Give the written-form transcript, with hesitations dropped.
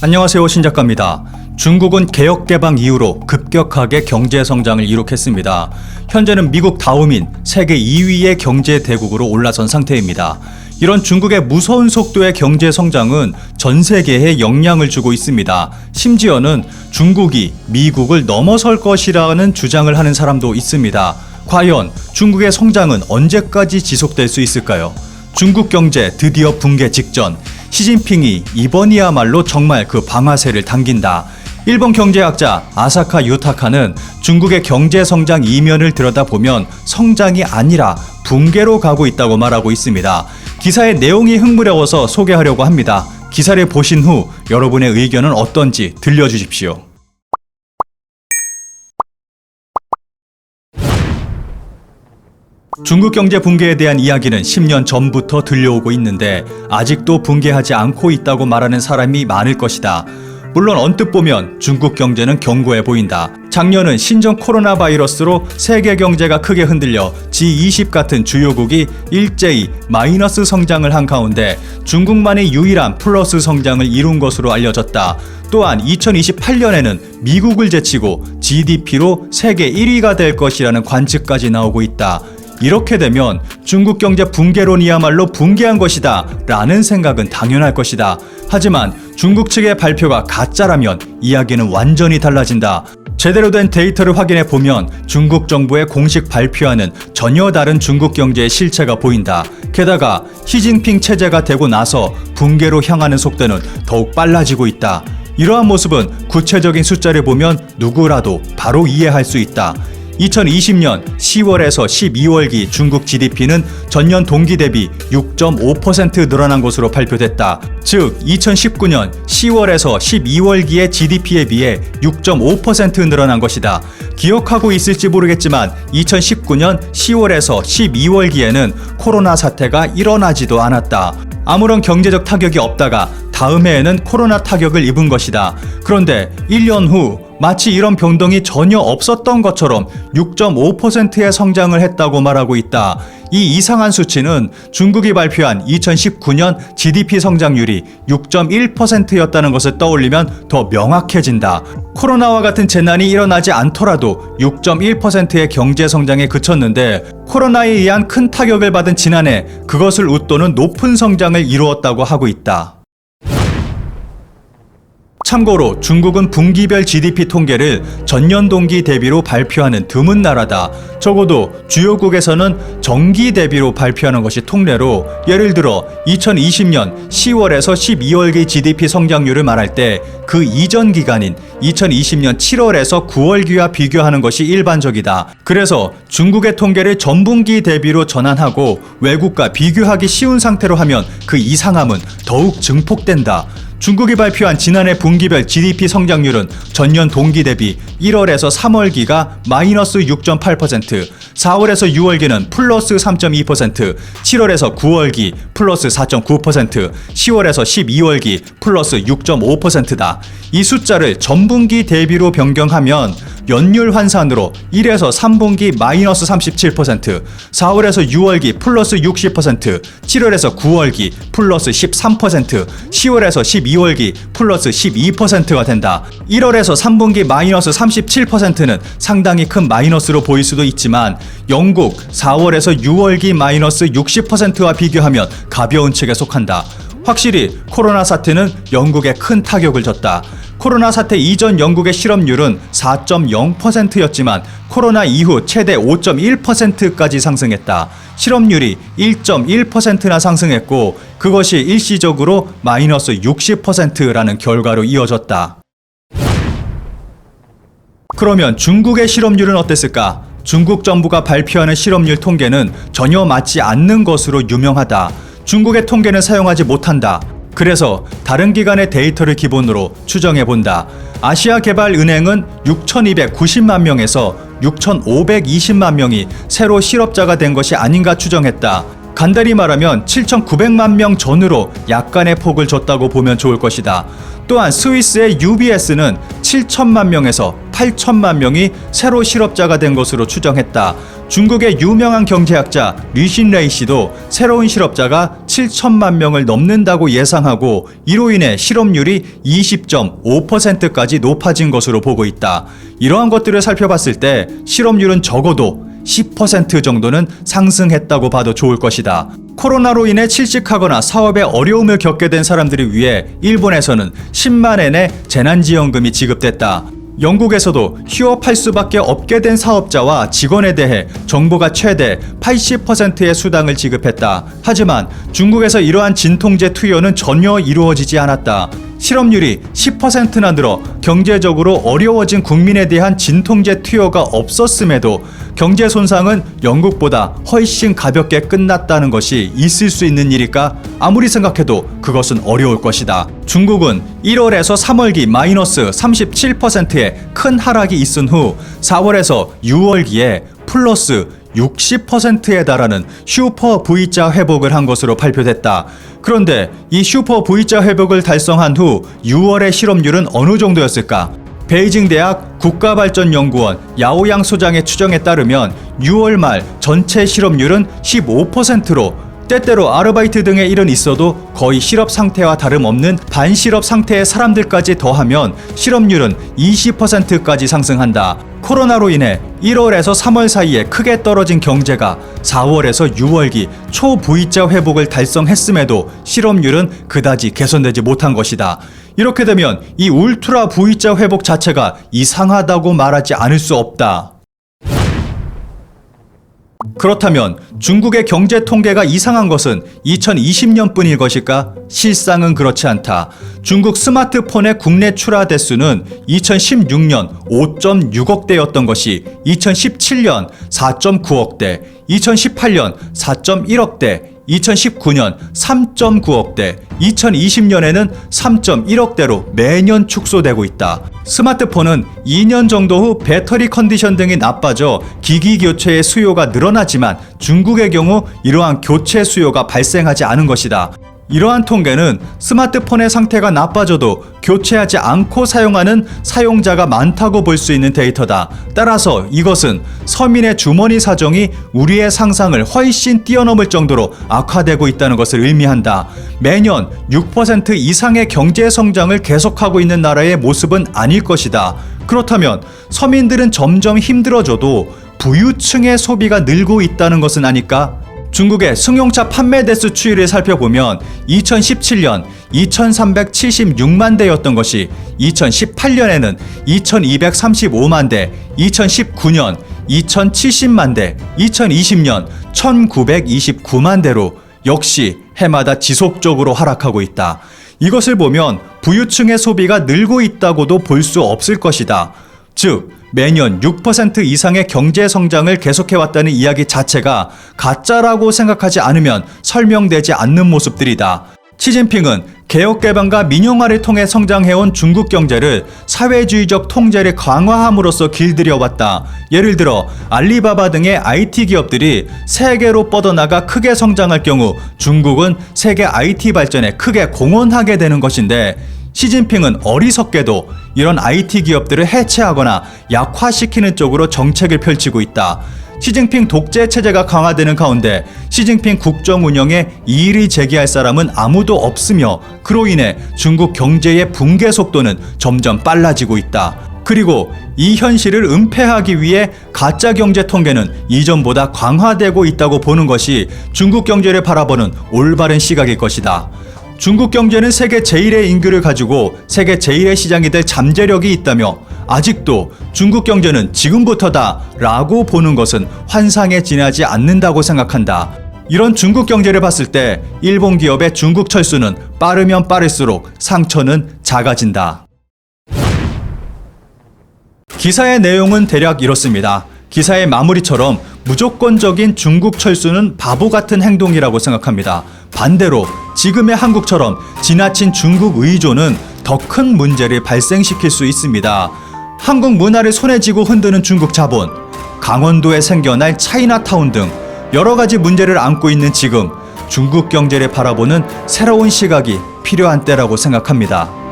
안녕하세요, 신작가입니다. 중국은 개혁 개방 이후로 급격하게 경제 성장을 이룩했습니다. 현재는 미국 다음인 세계 2위의 경제 대국으로 올라선 상태입니다. 이런 중국의 무서운 속도의 경제 성장은 전 세계에 영향을 주고 있습니다. 심지어는 중국이 미국을 넘어설 것이라는 주장을 하는 사람도 있습니다. 과연 중국의 성장은 언제까지 지속될 수 있을까요? 중국 경제 드디어 붕괴 직전. 시진핑이 이번이야말로 정말 그 방아쇠를 당긴다. 일본 경제학자 아사카 유타카는 중국의 경제 성장 이면을 들여다보면 성장이 아니라 붕괴로 가고 있다고 말하고 있습니다. 기사의 내용이 흥미로워서 소개하려고 합니다. 기사를 보신 후 여러분의 의견은 어떤지 들려주십시오. 중국 경제 붕괴에 대한 이야기는 10년 전부터 들려오고 있는데 아직도 붕괴하지 않고 있다고 말하는 사람이 많을 것이다. 물론 언뜻 보면 중국 경제는 견고해 보인다. 작년은 신종 코로나 바이러스로 세계 경제가 크게 흔들려 G20 같은 주요국이 일제히 마이너스 성장을 한 가운데 중국만이 유일한 플러스 성장을 이룬 것으로 알려졌다. 또한 2028년에는 미국을 제치고 GDP로 세계 1위가 될 것이라는 관측까지 나오고 있다. 이렇게 되면 중국 경제 붕괴론이야말로 붕괴한 것이다 라는 생각은 당연할 것이다. 하지만 중국 측의 발표가 가짜라면 이야기는 완전히 달라진다. 제대로 된 데이터를 확인해 보면 중국 정부의 공식 발표와는 전혀 다른 중국 경제의 실체가 보인다. 게다가 시진핑 체제가 되고 나서 붕괴로 향하는 속도는 더욱 빨라지고 있다. 이러한 모습은 구체적인 숫자를 보면 누구라도 바로 이해할 수 있다. 2020년 10월에서 12월기 중국 GDP는 전년 동기 대비 6.5% 늘어난 것으로 발표됐다. 즉 2019년 10월에서 12월기의 GDP에 비해 6.5% 늘어난 것이다. 기억하고 있을지 모르겠지만 2019년 10월에서 12월기에는 코로나 사태가 일어나지도 않았다. 아무런 경제적 타격이 없다가 다음 해에는 코로나 타격을 입은 것이다. 그런데 1년 후 마치 이런 변동이 전혀 없었던 것처럼 6.5%의 성장을 했다고 말하고 있다. 이 이상한 수치는 중국이 발표한 2019년 GDP 성장률이 6.1%였다는 것을 떠올리면 더 명확해진다. 코로나와 같은 재난이 일어나지 않더라도 6.1%의 경제 성장에 그쳤는데 코로나에 의한 큰 타격을 받은 지난해 그것을 웃도는 높은 성장을 이루었다고 하고 있다. 참고로 중국은 분기별 GDP 통계를 전년 동기 대비로 발표하는 드문 나라다. 적어도 주요국에서는 정기 대비로 발표하는 것이 통례로 예를 들어 2020년 10월에서 12월기 GDP 성장률을 말할 때 그 이전 기간인 2020년 7월에서 9월기와 비교하는 것이 일반적이다. 그래서 중국의 통계를 전분기 대비로 전환하고 외국과 비교하기 쉬운 상태로 하면 그 이상함은 더욱 증폭된다. 중국이 발표한 지난해 분기별 GDP 성장률은 전년 동기 대비 1월에서 3월기가 마이너스 6.8%, 4월에서 6월기는 플러스 3.2%, 7월에서 9월기 플러스 4.9%, 10월에서 12월기 플러스 6.5%다. 이 숫자를 전분기 대비로 변경하면 연율 환산으로 1에서 3분기 마이너스 37%, 4월에서 6월기 플러스 60%, 7월에서 9월기 플러스 13%, 10월에서 12월기 플러스 12%가 된다. 1월에서 3분기 마이너스 37%는 상당히 큰 마이너스로 보일 수도 있지만 영국 4월에서 6월기 마이너스 60%와 비교하면 가벼운 측에 속한다. 확실히 코로나 사태는 영국에 큰 타격을 줬다. 코로나 사태 이전 영국의 실업률은 4.0%였지만 코로나 이후 최대 5.1%까지 상승했다. 실업률이 1.1%나 상승했고 그것이 일시적으로 마이너스 60%라는 결과로 이어졌다. 그러면 중국의 실업률은 어땠을까? 중국 정부가 발표하는 실업률 통계는 전혀 맞지 않는 것으로 유명하다. 중국의 통계는 사용하지 못한다. 그래서 다른 기관의 데이터를 기본으로 추정해본다. 아시아개발은행은 6,290만 명에서 6,520만 명이 새로 실업자가 된 것이 아닌가 추정했다. 간단히 말하면 7,900만 명 전후로 약간의 폭을 줬다고 보면 좋을 것이다. 또한 스위스의 UBS는 7천만 명에서 8천만 명이 새로 실업자가 된 것으로 추정했다. 중국의 유명한 경제학자 류신레이 씨도 새로운 실업자가 7천만 명을 넘는다고 예상하고 이로 인해 실업률이 20.5%까지 높아진 것으로 보고 있다. 이러한 것들을 살펴봤을 때 실업률은 적어도 10% 정도는 상승했다고 봐도 좋을 것이다. 코로나로 인해 실직하거나 사업에 어려움을 겪게 된 사람들을 위해 일본에서는 10만 엔의 재난지원금이 지급됐다. 영국에서도 휴업할 수밖에 없게 된 사업자와 직원에 대해 정부가 최대 80%의 수당을 지급했다. 하지만 중국에서 이러한 진통제 투여는 전혀 이루어지지 않았다. 실업률이 10%나 늘어 경제적으로 어려워진 국민에 대한 진통제 투여가 없었음에도 경제 손상은 영국보다 훨씬 가볍게 끝났다는 것이 있을 수 있는 일일까? 아무리 생각해도 그것은 어려울 것이다. 중국은 1월에서 3월기 마이너스 37%의 큰 하락이 있은 후 4월에서 6월기에 플러스 60%에 달하는 슈퍼 V자 회복을 한 것으로 발표됐다. 그런데 이 슈퍼 V자 회복을 달성한 후 6월의 실업률은 어느 정도였을까? 베이징 대학 국가발전연구원 야오양 소장의 추정에 따르면 6월 말 전체 실업률은 15%로 때때로 아르바이트 등의 일은 있어도 거의 실업 상태와 다름없는 반실업 상태의 사람들까지 더하면 실업률은 20%까지 상승한다. 코로나로 인해 1월에서 3월 사이에 크게 떨어진 경제가 4월에서 6월기 초 V자 회복을 달성했음에도 실업률은 그다지 개선되지 못한 것이다. 이렇게 되면 이 울트라 V자 회복 자체가 이상하다고 말하지 않을 수 없다. 그렇다면 중국의 경제 통계가 이상한 것은 2020년뿐일 것일까? 실상은 그렇지 않다. 중국 스마트폰의 국내 출하 대수는 2016년 5.6억 대였던 것이 2017년 4.9억 대, 2018년 4.1억 대, 2019년 3.9억 대, 2020년에는 3.1억 대로 매년 축소되고 있다. 스마트폰은 2년 정도 후 배터리 컨디션 등이 나빠져 기기 교체의 수요가 늘어나지만 중국의 경우 이러한 교체 수요가 발생하지 않은 것이다. 이러한 통계는 스마트폰의 상태가 나빠져도 교체하지 않고 사용하는 사용자가 많다고 볼 수 있는 데이터다. 따라서 이것은 서민의 주머니 사정이 우리의 상상을 훨씬 뛰어넘을 정도로 악화되고 있다는 것을 의미한다. 매년 6% 이상의 경제 성장을 계속하고 있는 나라의 모습은 아닐 것이다. 그렇다면 서민들은 점점 힘들어져도 부유층의 소비가 늘고 있다는 것은 아닐까? 중국의 승용차 판매 대수 추이를 살펴보면 2017년 2376만 대였던 것이 2018년에는 2235만 대, 2019년 2070만 대, 2020년 1929만 대로 역시 해마다 지속적으로 하락하고 있다. 이것을 보면 부유층의 소비가 늘고 있다고도 볼 수 없을 것이다. 즉 매년 6% 이상의 경제 성장을 계속해왔다는 이야기 자체가 가짜라고 생각하지 않으면 설명되지 않는 모습들이다. 시진핑은 개혁개방과 민영화를 통해 성장해온 중국 경제를 사회주의적 통제를 강화함으로써 길들여왔다. 예를 들어 알리바바 등의 IT 기업들이 세계로 뻗어나가 크게 성장할 경우 중국은 세계 IT 발전에 크게 공헌하게 되는 것인데 시진핑은 어리석게도 이런 IT 기업들을 해체하거나 약화시키는 쪽으로 정책을 펼치고 있다. 시진핑 독재 체제가 강화되는 가운데 시진핑 국정 운영에 이의를 제기할 사람은 아무도 없으며 그로 인해 중국 경제의 붕괴 속도는 점점 빨라지고 있다. 그리고 이 현실을 은폐하기 위해 가짜 경제 통계는 이전보다 강화되고 있다고 보는 것이 중국 경제를 바라보는 올바른 시각일 것이다. 중국 경제는 세계 제1의 인구를 가지고 세계 제1의 시장이 될 잠재력이 있다며 아직도 중국 경제는 지금부터다 라고 보는 것은 환상에 지나지 않는다고 생각한다. 이런 중국 경제를 봤을 때 일본 기업의 중국 철수는 빠르면 빠를수록 상처는 작아진다. 기사의 내용은 대략 이렇습니다. 기사의 마무리처럼 무조건적인 중국 철수는 바보 같은 행동이라고 생각합니다. 반대로 지금의 한국처럼 지나친 중국 의존은 더 큰 문제를 발생시킬 수 있습니다. 한국 문화를 손에 쥐고 흔드는 중국 자본, 강원도에 생겨날 차이나타운 등 여러 가지 문제를 안고 있는 지금 중국 경제를 바라보는 새로운 시각이 필요한 때라고 생각합니다.